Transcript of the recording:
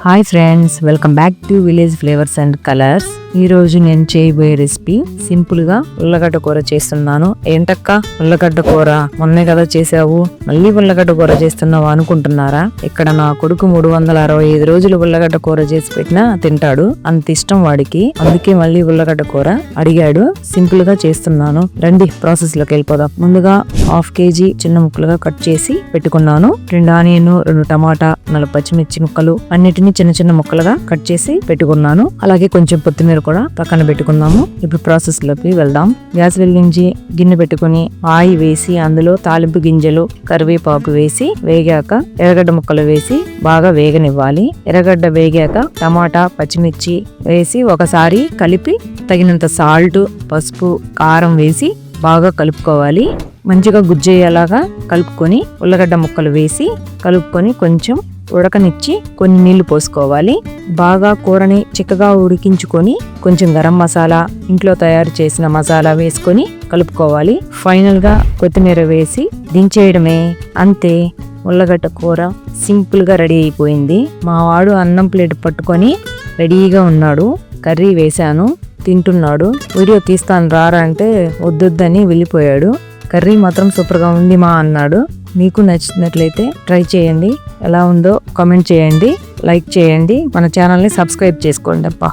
Hi friends, welcome back to village flavours and colours. ఈ రోజు నేను చేయబోయే రెసిపీ సింపుల్ గా ఉల్లగడ్డ కూర చేస్తున్నాను. ఏంటక్క ఉల్లగడ్డ కూర మొన్నే కదా చేసావు, మళ్ళీ ఉల్లగడ్డ కూర చేస్తున్నావు అనుకుంటున్నారా? ఇక్కడ నా కొడుకు 365 రోజులు ఉల్లగడ్డ కూర చేసి పెట్టినా తింటాడు, అంత ఇష్టం వాడికి. అందుకే మళ్ళీ ఉల్లగడ్డ కూర అడిగాడు. సింపుల్ గా చేస్తున్నాను, రండి ప్రాసెస్ లోకి వెళ్ళిపోదాం. ముందుగా 1/2 kg చిన్న ముక్కలుగా కట్ చేసి పెట్టుకున్నాను. 2 ఆనియన్, 2 టమాటా, 4 పచ్చిమిర్చి ముక్కలు అన్నిటిని చిన్న చిన్న ముక్కలుగా కట్ చేసి పెట్టుకున్నాను. అలాగే కొంచెం కొత్తిమీర కూడా పక్కన పెట్టుకున్నాము. ఇప్పుడు ప్రాసెస్ లోకి వెళ్దాం. గ్యాస్ వెలిగించి గిన్నె పెట్టుకుని ఆయిల్ వేసి అందులో తాలింపు గింజలు, కరివేపాకు వేసి వేగాక ఎర్రగడ్డ ముక్కలు వేసి బాగా వేగనివ్వాలి. ఎర్రగడ్డ వేగాక టమాటా, పచ్చిమిర్చి వేసి ఒకసారి కలిపి తగినంత సాల్ట్, పసుపు, కారం వేసి బాగా కలుపుకోవాలి. మంచిగా గుజ్జయ్యేలాగా కలుపుకొని ఉల్లగడ్డ ముక్కలు వేసి కలుపుకొని కొంచెం ఉడకనిచ్చి కొన్ని నీళ్లు పోసుకోవాలి. బాగా కూరని చిక్కగా ఉడికించుకొని కొంచెం గరం మసాలా, ఇంట్లో తయారు చేసిన మసాలా వేసుకొని కలుపుకోవాలి. ఫైనల్ గా కొత్తిమీర వేసి దించేయడమే. అంతే, ఉల్లగడ్డ కూర సింపుల్ గా రెడీ అయిపోయింది. మా వాడు అన్నం ప్లేట్ పట్టుకొని రెడీగా ఉన్నాడు. కర్రీ వేశాను, తింటున్నాడు. వీడియో తీస్తాను రారా అంటే వద్దొద్దని వెళ్ళిపోయాడు. కర్రీ మాత్రం సూపర్గా ఉంది మా అన్నాడు. మీకు నచ్చినట్లయితే ట్రై చేయండి. ఎలా ఉందో కామెంట్ చేయండి, లైక్ చేయండి, మన ఛానల్ని సబ్స్క్రైబ్ చేసుకోండి అప్పా.